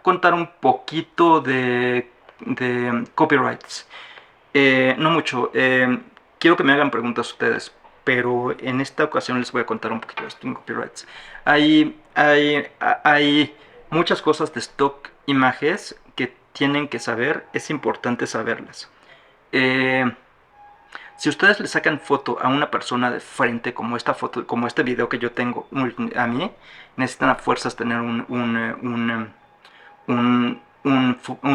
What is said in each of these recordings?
contar un poquito de copyrights. No mucho. Quiero que me hagan preguntas ustedes, pero en esta ocasión les voy a contar un poquito de esto en copyrights. Hay muchas cosas de stock imágenes que tienen que saber, es importante saberlas. Eh, si ustedes le sacan foto a una persona de frente, como esta foto, como este video que yo tengo a mí, necesitan a fuerzas tener un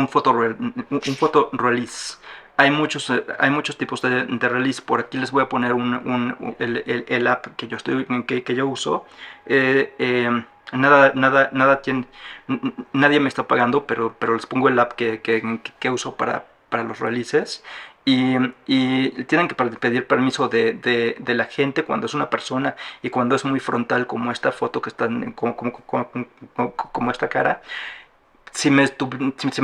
photo release. Hay muchos tipos de release. Por aquí les voy a poner el app que que yo uso. Nadie me está pagando, pero les pongo el app que uso para los releases. Y tienen que pedir permiso de la gente cuando es una persona y cuando es muy frontal, como esta foto que están, como esta cara. Si me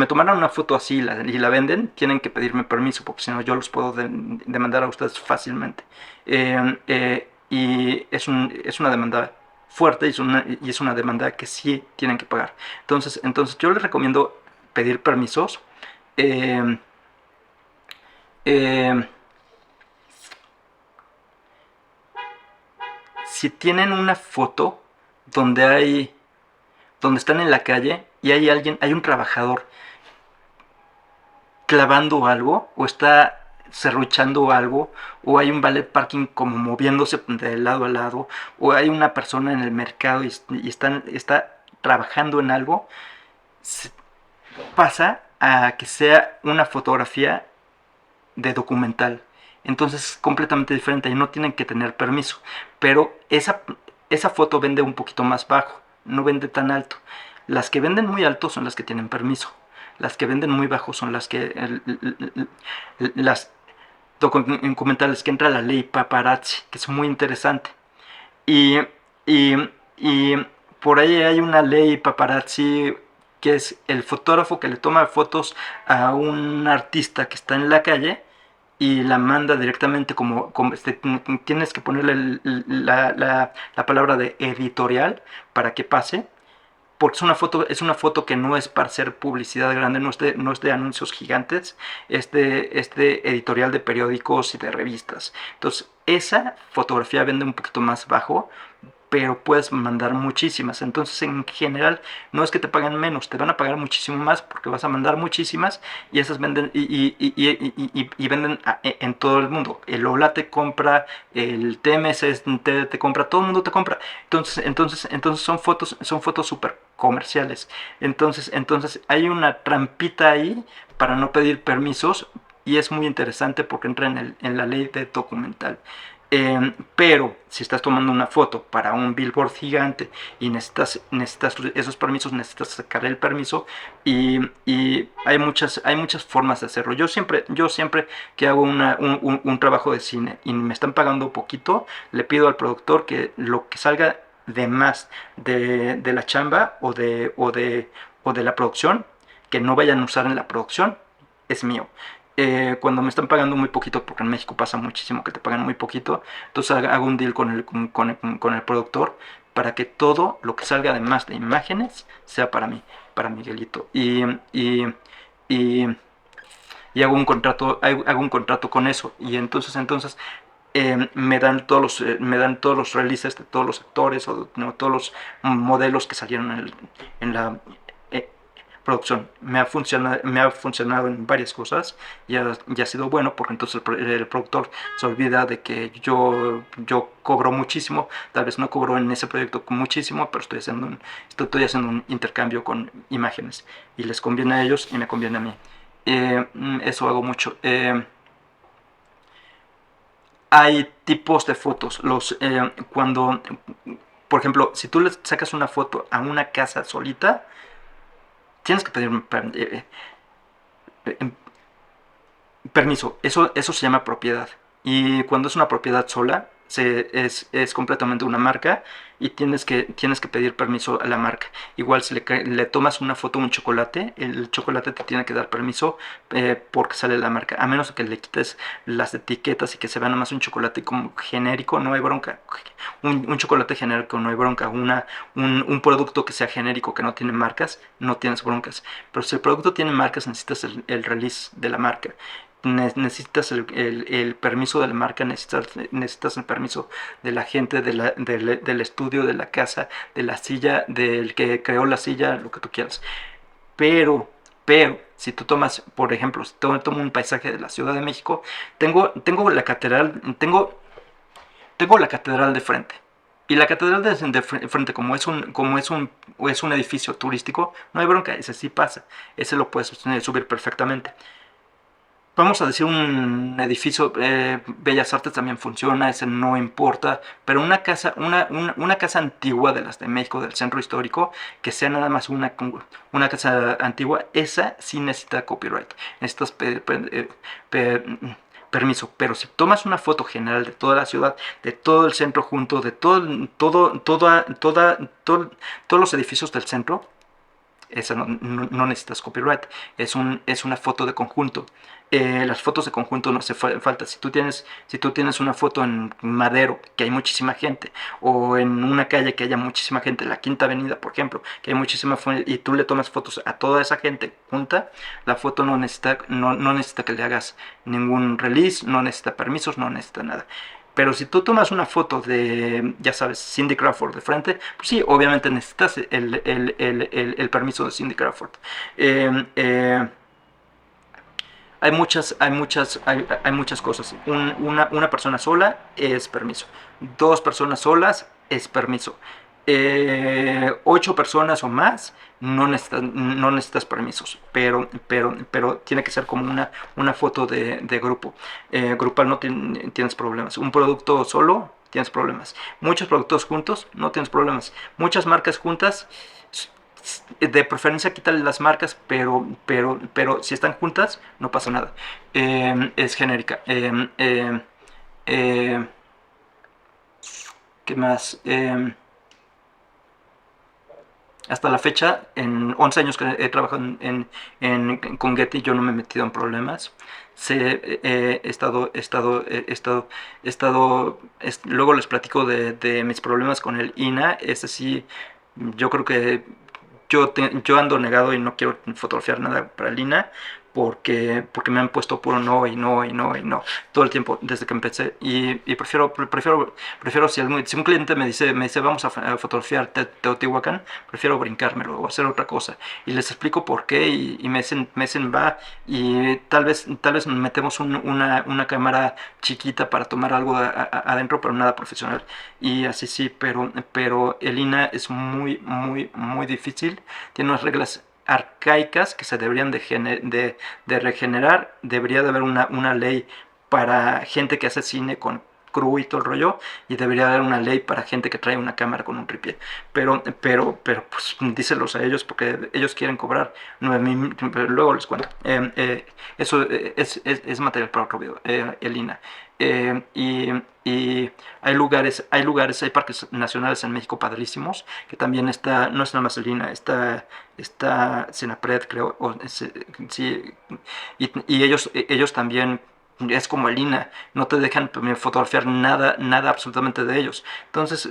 tomaran una foto así y la venden, tienen que pedirme permiso, porque si no yo los puedo demandar a ustedes fácilmente. Y es una demanda fuerte y es una demanda que sí tienen que pagar. Entonces yo les recomiendo pedir permisos. Eh, eh, si tienen una foto donde donde están en la calle y hay un trabajador clavando algo, o está serruchando algo, o hay un valet parking como moviéndose de lado a lado, o hay una persona en el mercado y está trabajando en algo, pasa a que sea una fotografía de documental. Entonces es completamente diferente y no tienen que tener permiso. Pero esa foto vende un poquito más bajo, no vende tan alto. Las que venden muy alto son las que tienen permiso. Las que venden muy bajo son las documentales que entra la ley paparazzi, que es muy interesante. Y, y, y por ahí hay una ley paparazzi que es el fotógrafo que le toma fotos a un artista que está en la calle y la manda directamente tienes que ponerle la palabra de editorial para que pase, porque es una foto que no es para hacer publicidad grande, no es de anuncios gigantes, es de editorial de periódicos y de revistas. Entonces esa fotografía vende un poquito más bajo, pero puedes mandar muchísimas. Entonces, en general, no es que te paguen menos, te van a pagar muchísimo más porque vas a mandar muchísimas y esas venden y venden en todo el mundo. El Ola te compra, el TMS te compra, todo el mundo te compra. Entonces son fotos súper comerciales. Entonces hay una trampita ahí para no pedir permisos y es muy interesante porque entra en la ley de documental. Pero si estás tomando una foto para un billboard gigante y necesitas esos permisos, necesitas sacar el permiso y hay muchas formas de hacerlo. Yo siempre que hago un trabajo de cine y me están pagando poquito, le pido al productor que lo que salga de más de la chamba o de la producción, que no vayan a usar en la producción, es mío. Cuando me están pagando muy poquito, porque en México pasa muchísimo que te pagan muy poquito, entonces hago un deal con el productor para que todo lo que salga además de imágenes sea para Miguelito. Y, y hago un contrato con eso. Y me dan todos los releases de todos los actores o no, todos los modelos que salieron en la producción. Me ha funcionado en varias cosas y ha sido bueno porque entonces el productor se olvida de que yo cobro muchísimo. Tal vez no cobro en ese proyecto muchísimo, pero estoy haciendo un intercambio con imágenes y les conviene a ellos y me conviene a mí. Eso hago mucho. Hay tipos de fotos. Por ejemplo, si tú le sacas una foto a una casa solita, tienes que pedir eh, permiso. Eso se llama propiedad. Y cuando es una propiedad sola, es completamente una marca y tienes que pedir permiso a la marca. Igual si le tomas una foto a un chocolate, el chocolate te tiene que dar permiso porque sale la marca. A menos que le quites las etiquetas y que se vea nada más un chocolate como genérico, no hay bronca. un chocolate genérico, no hay bronca. Un producto que sea genérico, que no tiene marcas, no tienes broncas. Pero si el producto tiene marcas, necesitas el release de la marca. Necesitas el permiso de la marca, necesitas el permiso de la gente, del estudio, de la casa, de la silla, del que creó la silla, lo que tú quieras. Pero, pero, si tú tomas, por ejemplo, si tomo un paisaje de la Ciudad de México, tengo la catedral, tengo la catedral de frente. Y la catedral de frente, es un edificio turístico, no hay bronca, ese sí pasa, ese lo puedes subir perfectamente. Vamos a decir un edificio, Bellas Artes también funciona, ese no importa, pero una casa antigua de las de México, del centro histórico, que sea nada más una casa antigua, esa sí necesita copyright, necesitas permiso. Pero si tomas una foto general de toda la ciudad, de todo el centro junto, de todos los edificios del centro, esa no necesitas copyright, es una foto de conjunto. Las fotos de conjunto no hace falta. Si tú tienes una foto en Madero, que hay muchísima gente, o en una calle que haya muchísima gente, la Quinta Avenida, por ejemplo, que hay muchísima y tú le tomas fotos a toda esa gente junta, la foto no necesita que le hagas ningún release, no necesita permisos, no necesita nada. Pero si tú tomas una foto de, ya sabes, Cindy Crawford de frente, pues sí, obviamente necesitas el permiso de Cindy Crawford. Eh, eh, hay muchas cosas. Una persona sola es permiso. Dos personas solas es permiso. 8 personas o más no necesitas permisos, pero tiene que ser como una foto de grupo. Grupal no tienes problemas. Un producto solo tienes problemas. Muchos productos juntos no tienes problemas. Muchas marcas juntas, de preferencia quítale las marcas, pero si están juntas no pasa nada. Es genérica. Eh, ¿Qué más? Hasta la fecha, en 11 años que he trabajado con Getty, yo no me he metido en problemas. Luego les platico de mis problemas con el INA. Ese sí, yo creo que yo ando negado y no quiero fotografiar nada para el INA porque me han puesto puro no y no y no y no todo el tiempo desde que empecé, y prefiero si un cliente me dice vamos a fotografiar Teotihuacán, prefiero brincármelo o hacer otra cosa, y les explico por qué, y me dicen va, y tal vez metemos una cámara chiquita para tomar algo adentro, pero nada profesional, y así sí, pero el INA es muy muy muy difícil, tiene unas reglas arcaicas que se deberían de regenerar. Debería de haber una ley para gente que hace cine con crew y todo el rollo, y debería haber una ley para gente que trae una cámara con un tripié, pues díselos a ellos porque ellos quieren cobrar 9,000, pero luego les cuento. Eso es material para otro video, el INA. Y hay parques nacionales en México padrísimos, que también no es nada más el INA, está Senapred, creo, sí, y ellos también, es como el INA, no te dejan fotografiar nada, nada absolutamente de ellos. Entonces,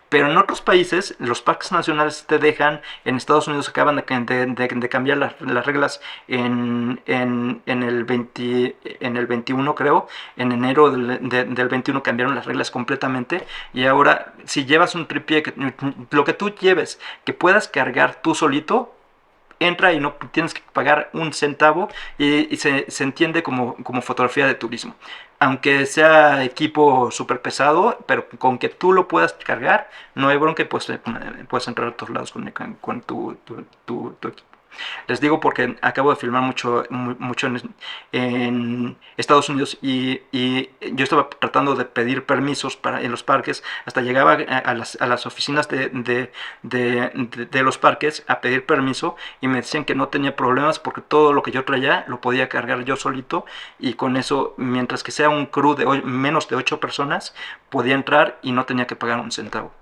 pero en otros países, los parques nacionales te dejan. En Estados Unidos acaban de cambiar las reglas en el 21, creo. En enero del 21 cambiaron las reglas completamente. Y ahora, si llevas un tripié, lo que tú lleves, que puedas cargar tú solito, entra y no tienes que pagar un centavo, y se entiende como fotografía de turismo. Aunque sea equipo súper pesado, pero con que tú lo puedas cargar, no hay bronca, pues puedes entrar a todos lados con tu equipo. Les digo porque acabo de filmar mucho en Estados Unidos, y yo estaba tratando de pedir permisos en los parques, hasta llegaba a las oficinas de los parques a pedir permiso, y me decían que no tenía problemas porque todo lo que yo traía lo podía cargar yo solito, y con eso, mientras que sea un crew de menos de 8 personas, podía entrar y no tenía que pagar un centavo.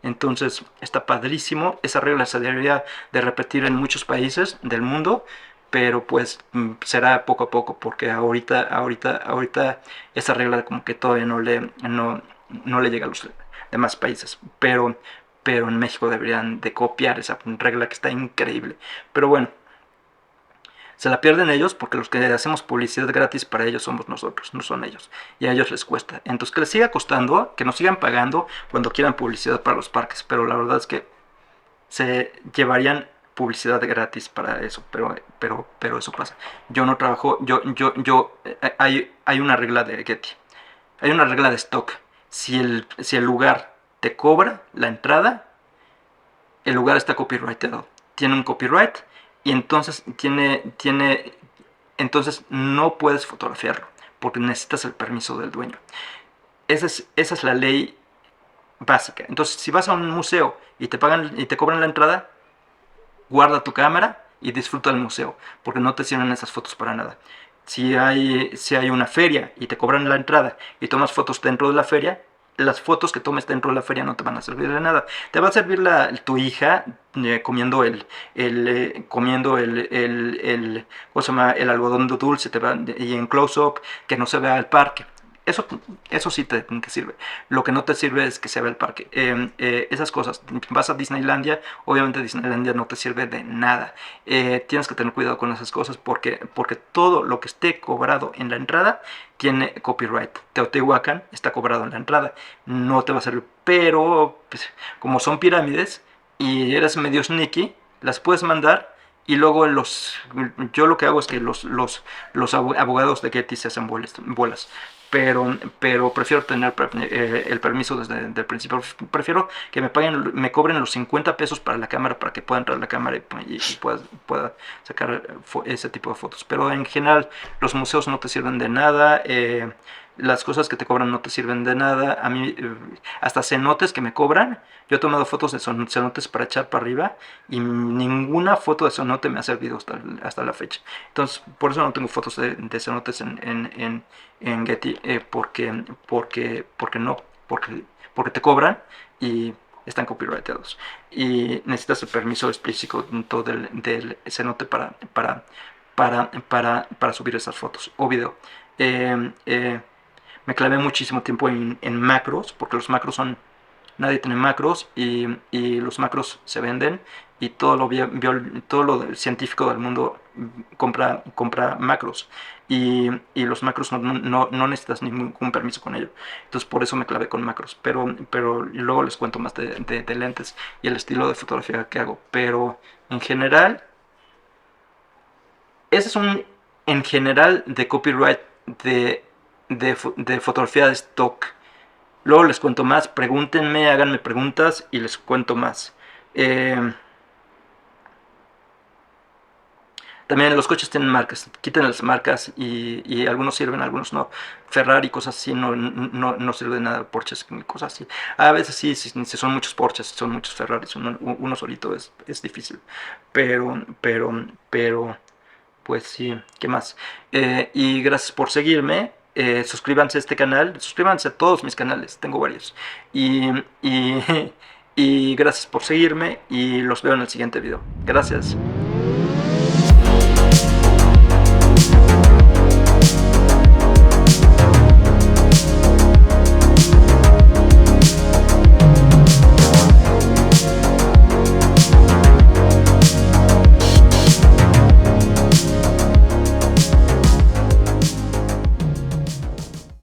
Entonces está padrísimo. Esa regla se debería de repetir en muchos países del mundo, pero pues será poco a poco, porque ahorita esa regla como que todavía no le llega a los demás países, pero en México deberían de copiar esa regla que está increíble. Pero bueno, se la pierden ellos porque los que hacemos publicidad gratis para ellos somos nosotros, no son ellos. Y a ellos les cuesta. Entonces que les siga costando, que nos sigan pagando cuando quieran publicidad para los parques. Pero la verdad es que se llevarían publicidad gratis para eso, pero eso pasa. Yo no trabajo, hay una regla de Getty, hay una regla de stock. Si el lugar te cobra la entrada, el lugar está copyrightado, tiene un copyright y entonces entonces no puedes fotografiarlo porque necesitas el permiso del dueño. Esa es la ley básica. Entonces, si vas a un museo y te pagan y te cobran la entrada, guarda tu cámara y disfruta del museo, porque no te sirven esas fotos para nada. Si hay una feria y te cobran la entrada y tomas fotos dentro de la feria, las fotos que tomes dentro de la feria no te van a servir de nada. Te va a servir tu hija comiendo ¿cómo se llama? El algodón dulce, y en close-up, que no se vea el parque. Eso sí te sirve. Lo que no te sirve es que se vea el parque. Esas cosas. Vas a Disneylandia, obviamente Disneylandia no te sirve de nada. Tienes que tener cuidado con esas cosas porque todo lo que esté cobrado en la entrada tiene copyright. Teotihuacán está cobrado en la entrada. No te va a servir. Pero, pues, como son pirámides y eres medio sneaky, las puedes mandar. Y luego yo lo que hago es que los abogados de Getty se hacen bolas. Pero prefiero tener el permiso desde el principio. Prefiero que me cobren los 50 pesos para la cámara, para que pueda entrar la cámara y pueda sacar ese tipo de fotos. Pero en general los museos no te sirven de nada. Las cosas que te cobran no te sirven de nada. A mí, hasta cenotes que me cobran, yo he tomado fotos de cenotes para echar para arriba y ninguna foto de cenote me ha servido hasta la fecha. Entonces, por eso no tengo fotos de cenotes en Getty, porque te cobran y están copyrightados. Y necesitas el permiso explícito del cenote para subir esas fotos o video. Me clavé muchísimo tiempo en macros, porque los macros nadie tiene macros y los macros se venden y todo lo científico del mundo compra macros y los macros no necesitas ningún permiso con ello. Entonces por eso me clavé con macros, pero luego les cuento más de lentes y el estilo de fotografía que hago. Pero en general, ese es en general de copyright de fotografía de stock. Luego les cuento más, pregúntenme, háganme preguntas y les cuento más. También los coches tienen marcas, quiten las marcas y algunos sirven, algunos no. Ferrari, cosas así, no sirve de nada. Porsches, cosas así. A veces sí, si son muchos Porsches, son muchos Ferraris, uno solito es difícil. Pero, pues sí, ¿qué más? Y gracias por seguirme. Suscríbanse a este canal, suscríbanse a todos mis canales, tengo varios. Y gracias por seguirme y los veo en el siguiente video. Gracias.